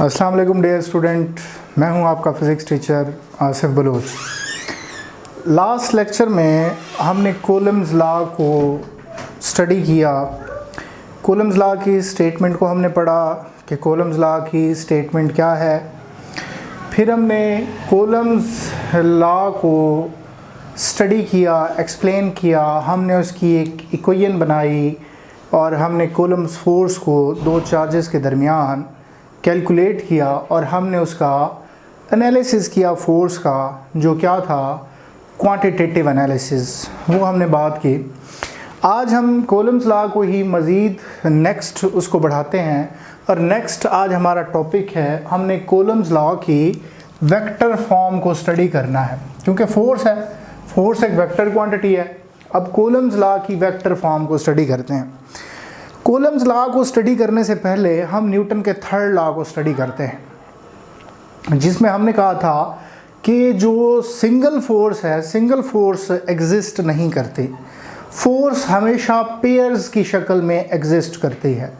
अस्सलाम वालेकुम dear student, मैं हूं आपका physics teacher Asif Baloch. Last lecture में हमने कूलम्स लॉ को स्टडी किया। कूलम्स लॉ की स्टेटमेंट को हमने पढ़ा कि कूलम्स लॉ की स्टेटमेंट क्या है। फिर हमने कूलम्स लॉ को स्टडी किया, एक्सप्लेन किया, हमने उसकी एक इक्वेशन बनाई और हमने कूलम्स फोर्स को दो चार्जेस के दरमियान कैलकुलेट किया और हमने उसका एनालिसिस किया फोर्स का, जो क्या था क्वांटिटेटिव एनालिसिस, वो हमने बात की। आज हम कूलम्स लॉ को ही मज़ीद नेक्स्ट उसको बढ़ाते हैं और नेक्स्ट आज हमारा टॉपिक है, हमने कूलम्स लॉ की वेक्टर फॉर्म को स्टडी करना है, क्योंकि फोर्स है, फोर्स एक वेक्टर क्वांटिटी है। अब कूलम्स लॉ की वेक्टर फॉर्म को स्टडी करते हैं। कूलम्स लॉ को स्टडी करने से पहले हम न्यूटन के थर्ड लॉ को स्टडी करते हैं, जिसमें हमने कहा था कि जो सिंगल फोर्स है, सिंगल फोर्स एग्जिस्ट नहीं करती। फोर्स हमेशा पेयर्स की शक्ल में एग्जिस्ट करती है।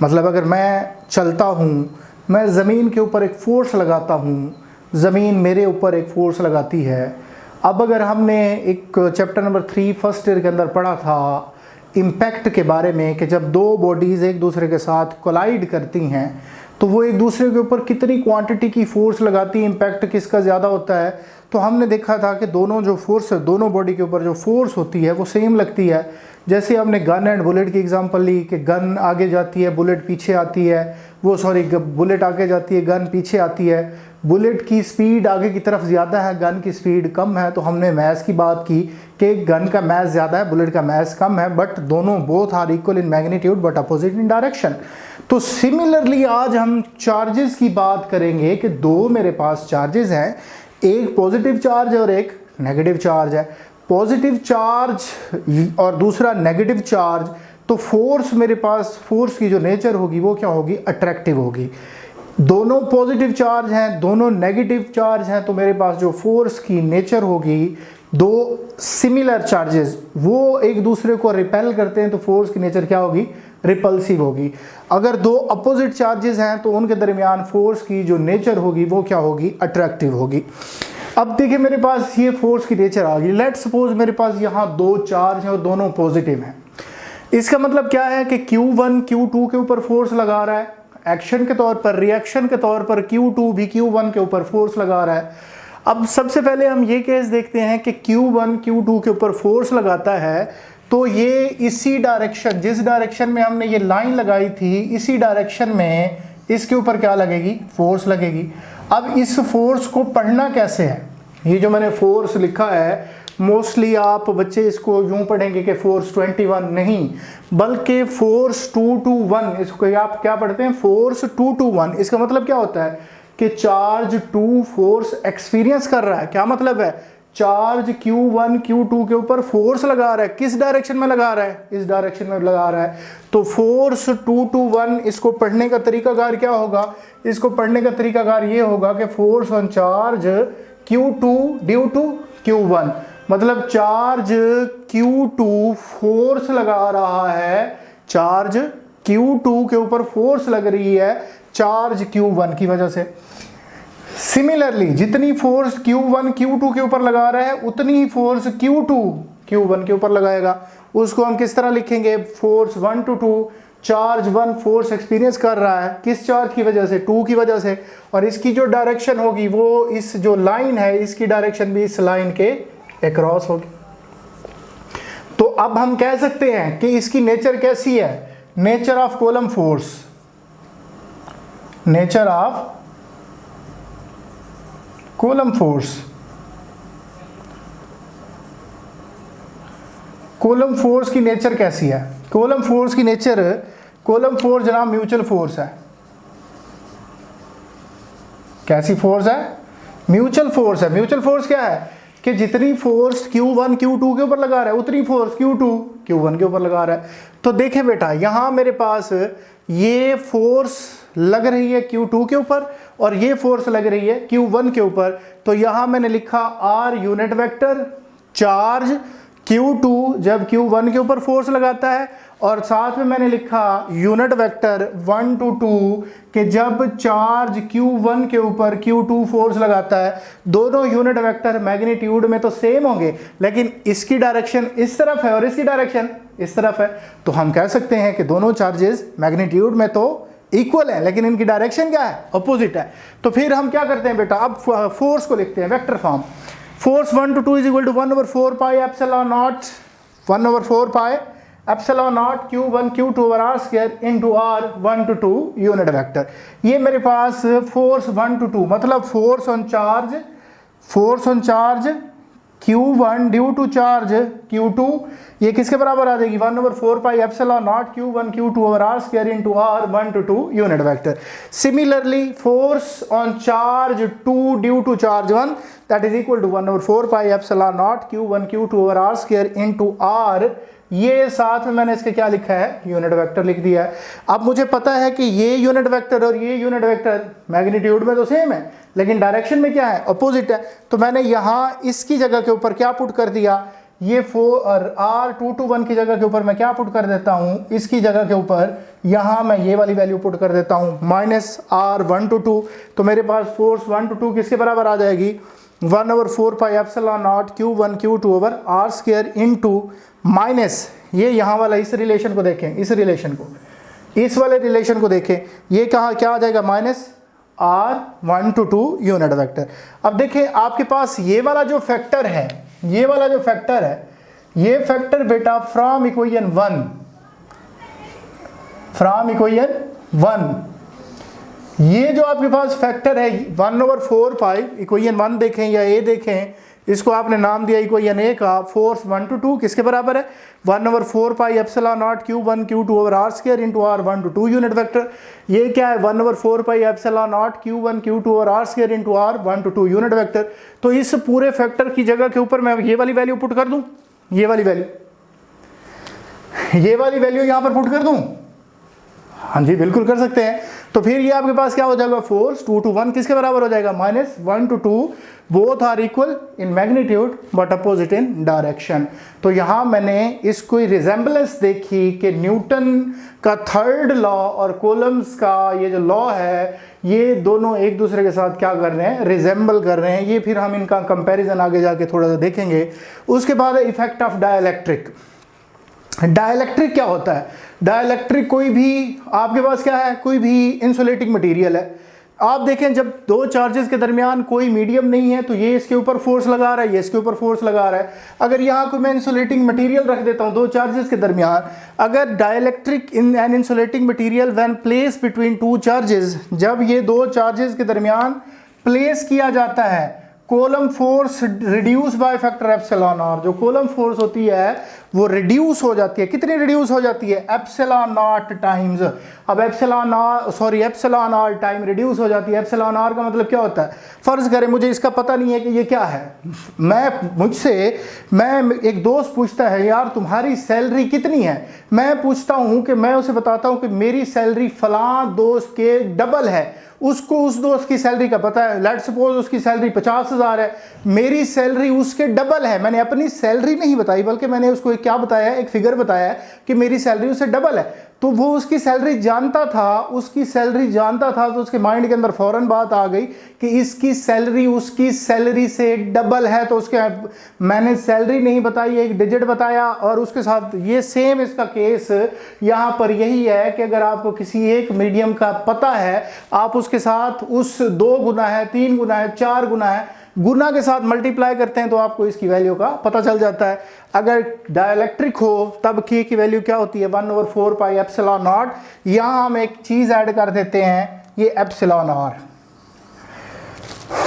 मतलब अगर मैं चलता हूँ, मैं ज़मीन के ऊपर एक फ़ोर्स लगाता हूँ, ज़मीन मेरे ऊपर एक फ़ोर्स लगाती है। अब अगर हमने एक चैप्टर नंबर 3 फर्स्ट ईयर के अंदर पढ़ा था इम्पैक्ट के बारे में कि जब दो बॉडीज़ एक दूसरे के साथ कोलाइड करती हैं तो वो एक दूसरे के ऊपर कितनी क्वांटिटी की फ़ोर्स लगाती है, इम्पैक्ट किसका ज़्यादा होता है। तो हमने देखा था कि दोनों जो फोर्स है, दोनों बॉडी के ऊपर जो फोर्स होती है वो सेम लगती है। जैसे हमने गन एंड बुलेट की एग्जांपल ली कि गन आगे जाती है, बुलेट पीछे आती है, बुलेट आगे जाती है, गन पीछे आती है। बुलेट की स्पीड आगे की तरफ ज़्यादा है, गन की स्पीड कम है। तो हमने मैथ की बात की कि गन का मैथ ज़्यादा है, बुलेट का मैथ कम है, बट दोनों both are equal in magnitude but opposite in direction. तो सिमिलरली आज हम चार्जेस की बात करेंगे कि दो मेरे पास चार्जेस हैं, एक पॉजिटिव चार्ज और एक नेगेटिव चार्ज है। पॉजिटिव चार्ज और दूसरा नेगेटिव चार्ज, तो फोर्स मेरे पास, फोर्स की जो नेचर होगी वो क्या होगी, अट्रैक्टिव होगी। दोनों पॉजिटिव चार्ज हैं, दोनों नेगेटिव चार्ज हैं, तो मेरे पास जो फोर्स की नेचर होगी, दो सिमिलर चार्जेस वो एक दूसरे को रिपेल करते हैं तो फोर्स की नेचर क्या होगी, रिपल्सिव होगी। अगर दो अपोजिट चार्जेस हैं तो उनके दरमियान फोर्स की जो नेचर होगी वो क्या होगी, अट्रैक्टिव होगी। अब देखिए मेरे पास ये फोर्स की नेचर आ गई। लेट्स सपोज मेरे पास यहाँ दो चार्ज हैं और दोनों पॉजिटिव हैं। इसका मतलब क्या है कि Q1 Q2 के ऊपर फोर्स लगा रहा है एक्शन के तौर पर, रिएक्शन के तौर पर Q2 भी Q1 के ऊपर फोर्स लगा रहा है। अब सबसे पहले हम ये केस देखते हैं कि Q1 Q2 के ऊपर फोर्स लगाता है तो ये इसी डायरेक्शन, जिस डायरेक्शन में हमने ये लाइन लगाई थी, इसी डायरेक्शन में इसके ऊपर क्या लगेगी, फोर्स लगेगी। अब इस फोर्स को पढ़ना कैसे है, ये जो मैंने फोर्स लिखा है, मोस्टली आप बच्चे इसको यूं पढ़ेंगे कि फोर्स 21 नहीं, बल्कि फोर्स 2 to 1, इसको आप क्या पढ़ते हैं, फोर्स 2 to 1। इसका मतलब क्या होता है कि चार्ज 2 फोर्स एक्सपीरियंस कर रहा है। क्या मतलब है, चार्ज Q1 Q2 के ऊपर फोर्स लगा रहा है, किस डायरेक्शन में लगा रहा है, इस डायरेक्शन में लगा रहा है। तो फोर्स 2 to 1, इसको पढ़ने का तरीकाकार क्या होगा, इसको पढ़ने का तरीकाकार ये होगा कि force on charge Q2 due to Q1, मतलब चार्ज Q2 फोर्स लगा रहा है, चार्ज Q2 के ऊपर फोर्स लग रही है चार्ज Q1 की वजह से। सिमिलरली जितनी फोर्स Q1 Q2 के ऊपर लगा रहा है उतनी ही फोर्स Q2 Q1 के ऊपर लगाएगा। उसको हम किस तरह लिखेंगे, force 1 to 2, charge 1 force experience कर रहा है, किस चार्ज की वजह से, 2 की वजह से, और इसकी जो डायरेक्शन होगी वो, इस जो लाइन है इसकी डायरेक्शन भी इस लाइन के अक्रॉस होगी। तो अब हम कह सकते हैं कि इसकी नेचर कैसी है, nature of coulomb force, nature of coulomb force. Coulomb force की नेचर कैसी है, कूलम्ब फोर्स की नेचर, कूलम्ब फोर्स जनाब म्यूचुअल फोर्स है। कैसी फोर्स है, म्यूचुअल फोर्स है। म्यूचुअल फोर्स क्या है कि जितनी फोर्स Q1 Q2 के ऊपर लगा रहा है उतनी फोर्स Q2 Q1 के ऊपर लगा रहा है। तो देखें बेटा, यहाँ मेरे पास ये फोर्स लग रही है Q2 के ऊपर और ये फोर्स लग रही है Q1 के ऊपर। तो यहाँ मैंने लिखा R unit vector, charge Q2 जब Q1 के ऊपर फोर्स लगाता है और साथ में मैंने लिखा यूनिट वेक्टर 1 to 2 कि जब चार्ज Q1 के ऊपर Q2 फोर्स लगाता है, दोनों यूनिट वेक्टर मैग्नीट्यूड में तो सेम होंगे, लेकिन इसकी डायरेक्शन इस तरफ है और इसकी डायरेक्शन इस तरफ है, तो हम कह सकते हैं कि दोनों चार्जेस मैग्नीट्यूड में तो इक्वल है, लेकिन इनकी डायरेक्शन क्या है, अपोजिट है। तो फिर हम क्या करते हैं बेटा, अब फोर्स को लिखते हैं vector form. Force 1 to 2 is equal to 1/4 pi epsilon not 1/4 pi epsilon not Q1 Q2 over R square into R 1 to 2 unit vector. ये मेरे पास फोर्स 1 to 2 मतलब force on charge Q1 due to charge Q2, ये किसके बराबर आ जाएगी 1/4 pi epsilon not Q1 Q2 over R square into R 1 to 2 unit vector. Similarly force on charge 2 due to charge 1 that is equal to 1/4 pi epsilon not Q1 Q2 over R square into R, ये साथ में मैंने इसके क्या लिखा है, unit vector लिख दिया है। अब मुझे पता है कि ये यूनिट वेक्टर और ये यूनिट वेक्टर मैग्नीट्यूड में तो सेम है, लेकिन डायरेक्शन में क्या है, अपोजिट है। तो मैंने यहाँ इसकी जगह के ऊपर क्या पुट कर दिया, ये R2 to 1 की जगह के ऊपर मैं क्या पुट कर देता हूँ, इसकी जगह के ऊपर यहाँ मैं ये वाली वैल्यू पुट कर देता हूँ -R1 to 2। तो मेरे पास फोर्स 1 to 2 किसके बराबर आ जाएगी 1/4 pi epsilon not Q1 Q2 over R square into minus ये यहाँ वाला, इस रिलेशन को देखें, इस वाले रिलेशन को देखें, ये कहाँ क्या आ जाएगा -R1 to 2 यूनिट वेक्टर। अब देखें आपके पास ये वाला जो फैक्टर है, ये फैक्टर बेटा फ्रॉम इक्वेशन 1 ये जो आपके पास फैक्टर है 1/4 पाई, इक्वेशन 1 देखें या ए देखें, इसको आपने नाम दिया इक्वेशन ए का, फोर्स 1 to 2 किसके बराबर है 1/4 pi epsilon not Q1 Q2 over R square into R 1 to 2 unit vector. ये क्या है 1/4 pi epsilon not Q1 Q2 over R square into R 1 to 2 unit vector. तो इस पूरे फैक्टर की जगह के ऊपर मैं ये वाली वैल्यू पुट कर दूं, ये वाली वैल्यू यहां पर पुट कर दूं, हाँ जी बिल्कुल कर सकते हैं। तो फिर ये आपके पास क्या हो जाएगा, फोर्स 2 to 1 किसके बराबर हो जाएगा -1 to 2, both are equal in magnitude but opposite in direction. तो यहाँ मैंने इसको रिजेंबलेंस देखी कि न्यूटन का थर्ड लॉ और कूलम्स का ये जो लॉ है, ये दोनों एक दूसरे के साथ क्या कर रहे हैं, रिजेंबल कर रहे हैं। ये फिर हम इनका कंपैरिजन आगे जाके थोड़ा सा देखेंगे। उसके बाद है इफेक्ट ऑफ डाइलेक्ट्रिक। डाइलेक्ट्रिक क्या होता है, डाइलेक्ट्रिक कोई भी आपके पास क्या है, कोई भी इंसुलेटिंग मटेरियल है। आप देखें जब दो चार्जेस के दरमियान कोई मीडियम नहीं है तो ये इसके ऊपर फोर्स लगा रहा है, ये इसके ऊपर फोर्स लगा रहा है। अगर यहाँ कोई मैं इंसुलेटिंग मटेरियल रख देता हूँ दो चार्जेस के दरमियान, अगर dielectric in an insulating material when place between two charges, जब ये दो चार्जेस के दरमियान प्लेस किया जाता है, coulomb force reduce by factor epsilon R. जो कोलम फोर्स होती है वो रिड्यूस हो जाती है, कितनी रिड्यूस हो जाती है, एप्सिलॉन नॉट टाइम्स। अब एप्सिलॉन आर टाइम रिड्यूस हो जाती है। एप्सिलॉन आर का मतलब क्या होता है, फर्ज करें मुझे इसका पता नहीं है कि ये क्या है, मैं एक दोस्त पूछता है यार तुम्हारी सैलरी कितनी है, मैं पूछता हूँ कि मैं उसे बताता हूँ कि मेरी सैलरी फलां दोस्त के डबल है, उसको उस दोस्त की सैलरी का पता है, लेट्स सपोज उसकी सैलरी 50,000 है, मेरी सैलरी उसके डबल है। मैंने अपनी सैलरी नहीं बताई बल्कि मैंने उसको एक क्या बताया है, एक फिगर बताया है कि मेरी सैलरी उससे डबल है। तो वो उसकी सैलरी जानता था, तो उसके माइंड के अंदर फौरन बात आ गई कि इसकी सैलरी उसकी सैलरी से डबल है। तो उसके मैंने सैलरी नहीं बताई, एक डिजिट बताया। और उसके साथ ये सेम इसका केस यहाँ पर यही है कि अगर आपको किसी एक मीडियम का पता है, आप उसके साथ उस 2 गुना है, 3 गुना है, 4 गुना है, गुना के साथ मल्टीप्लाई करते हैं तो आपको इसकी वैल्यू का पता चल जाता है। अगर डाइलेक्ट्रिक हो तब के की वैल्यू क्या होती है 1/4 पाई एप्सिलॉन नॉट। यहाँ हम एक चीज ऐड कर देते हैं, ये एप्सिलॉन आर।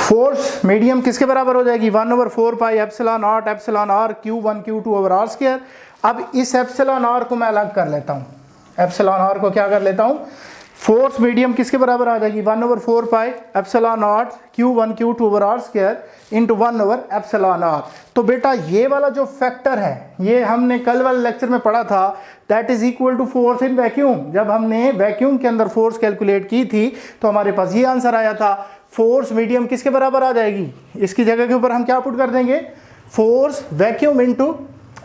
फोर्स मीडियम किसके बराबर हो जाएगी 1/4 pi epsilon not epsilon R Q1 Q2 over R square. अब इस एप्सिलॉन आर को मैं अलग कर लेता हूँ, एप्सिलॉन आर को क्या कर लेता हूँ, फोर्स मीडियम किसके बराबर आ जाएगी 1/4 pi epsilon not Q1 Q2 over R square into 1/एप्सिलॉन आर। तो बेटा ये वाला जो फैक्टर है, ये हमने कल वाले लेक्चर में पढ़ा था, that is equal to force in vacuum. जब हमने वैक्यूम के अंदर फोर्स कैलकुलेट की थी तो हमारे पास ये आंसर आया था। फोर्स मीडियम किसके बराबर आ जाएगी, इसकी जगह के ऊपर हम क्या पुट कर देंगे, force vacuum into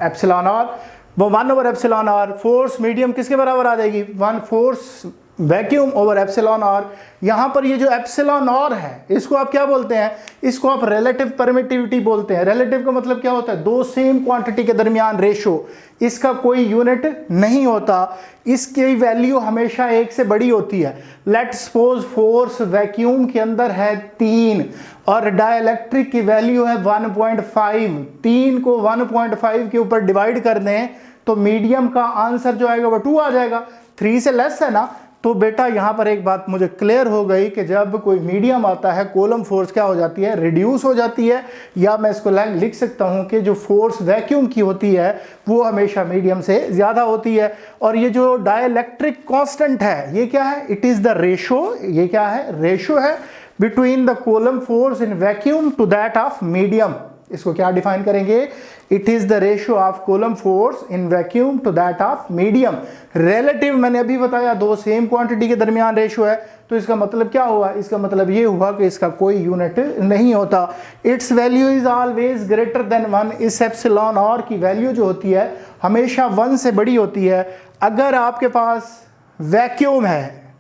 epsilon R. वो 1/εr। फोर्स मीडियम किसके बराबर आ जाएगी, 1 force vacuum over epsilon R. यहाँ पर ये जो एप्सिलॉन आर है इसको आप क्या बोलते हैं, इसको आप रिलेटिव परमिटिविटी बोलते हैं। रिलेटिव का मतलब क्या होता है, दो सेम क्वांटिटी के दरमियान रेशो, इसका कोई यूनिट नहीं होता, इसकी वैल्यू हमेशा 1 से बड़ी होती है। लेट सपोज फोर्स वैक्यूम के अंदर है 3 और डाइलेक्ट्रिक की वैल्यू है 1.5। 3 को 1.5 के ऊपर डिवाइड कर दें तो मीडियम का आंसर जो आएगा वो 2 आ जाएगा। 3 से लेस है ना, तो बेटा यहाँ पर एक बात मुझे क्लियर हो गई कि जब कोई मीडियम आता है कूलम्ब फोर्स क्या हो जाती है, रिड्यूस हो जाती है। या मैं इसको लिख सकता हूँ कि जो फोर्स वैक्यूम की होती है वो हमेशा मीडियम से ज़्यादा होती है। और ये जो डाइलेक्ट्रिक कांस्टेंट है ये क्या है, इट इज़ द रेशो, ये क्या है, रेशो है between the coulomb force in vacuum to that of medium. इसको क्या डिफाइन करेंगे, it is the ratio of coulomb force in vacuum to that of medium. Relative मैंने अभी बताया दो सेम क्वांटिटी के दरमियान रेशियो है, तो इसका मतलब क्या हुआ, इसका मतलब ये हुआ कि इसका कोई यूनिट नहीं होता। It's value is always greater than 1। इस एप्सिलॉन आर की वैल्यू जो होती है हमेशा 1 से बड़ी होती है। अगर आपके पास वैक्यूम है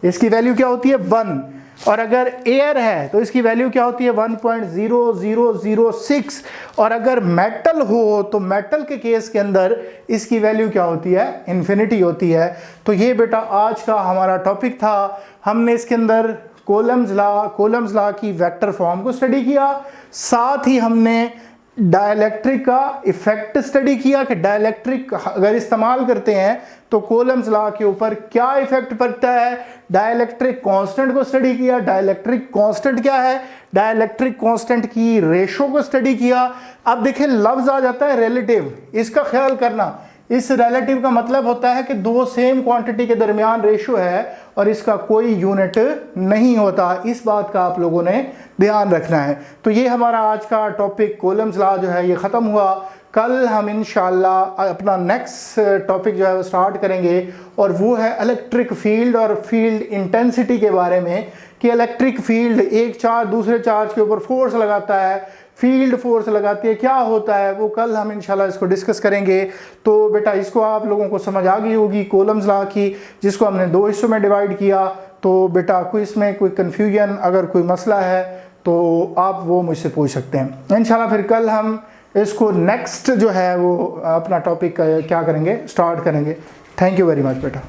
इसकी वैल्यू क्या होती है 1, और अगर एयर है तो इसकी वैल्यू क्या होती है 1.0006, और अगर मेटल हो तो मेटल के केस के अंदर इसकी वैल्यू क्या होती है, इन्फिनिटी होती है। तो ये बेटा आज का हमारा टॉपिक था। हमने इसके अंदर कूलम्ब्स लॉ की वेक्टर फॉर्म को स्टडी किया, साथ ही हमने डाइलेक्ट्रिक का इफेक्ट स्टडी किया कि डाइलेक्ट्रिक अगर इस्तेमाल करते हैं तो कूलम्ब्स लॉ के ऊपर क्या इफेक्ट पड़ता है। डाइलेक्ट्रिक कांस्टेंट को स्टडी किया, डाइलेक्ट्रिक कांस्टेंट क्या है, डाइलेक्ट्रिक कांस्टेंट की रेशो को स्टडी किया। अब देखें लफ्ज आ जाता है रिलेटिव, इसका ख्याल करना। इस रिलेटिव का मतलब होता है कि दो सेम क्वांटिटी के दरमियान रेशो है और इसका कोई यूनिट नहीं होता। इस बात का आप लोगों ने ध्यान रखना है। तो ये हमारा आज का टॉपिक कूलम्ब्स लॉ जो है ये ख़त्म हुआ। कल हम इंशाल्लाह अपना नेक्स्ट टॉपिक जो है वो स्टार्ट करेंगे और वो है इलेक्ट्रिक फील्ड और फील्ड इंटेंसिटी के बारे में, कि इलेक्ट्रिक फील्ड एक चार्ज दूसरे चार्ज के ऊपर फोर्स लगाता है, फील्ड फोर्स लगाती है, क्या होता है वो कल हम इंशाल्लाह इसको डिस्कस करेंगे। तो बेटा इसको आप लोगों को समझ आ गई होगी कूलम्ब्स लॉ की, जिसको हमने 2 हिस्सों में डिवाइड किया। तो बेटा कोई इसमें कोई कन्फ्यूजन अगर कोई मसला है तो आप वो मुझसे पूछ सकते हैं इंशाल्लाह। फिर कल हम इसको नेक्स्ट जो है वो अपना टॉपिक क्या करेंगे, स्टार्ट करेंगे। थैंक यू वेरी मच बेटा।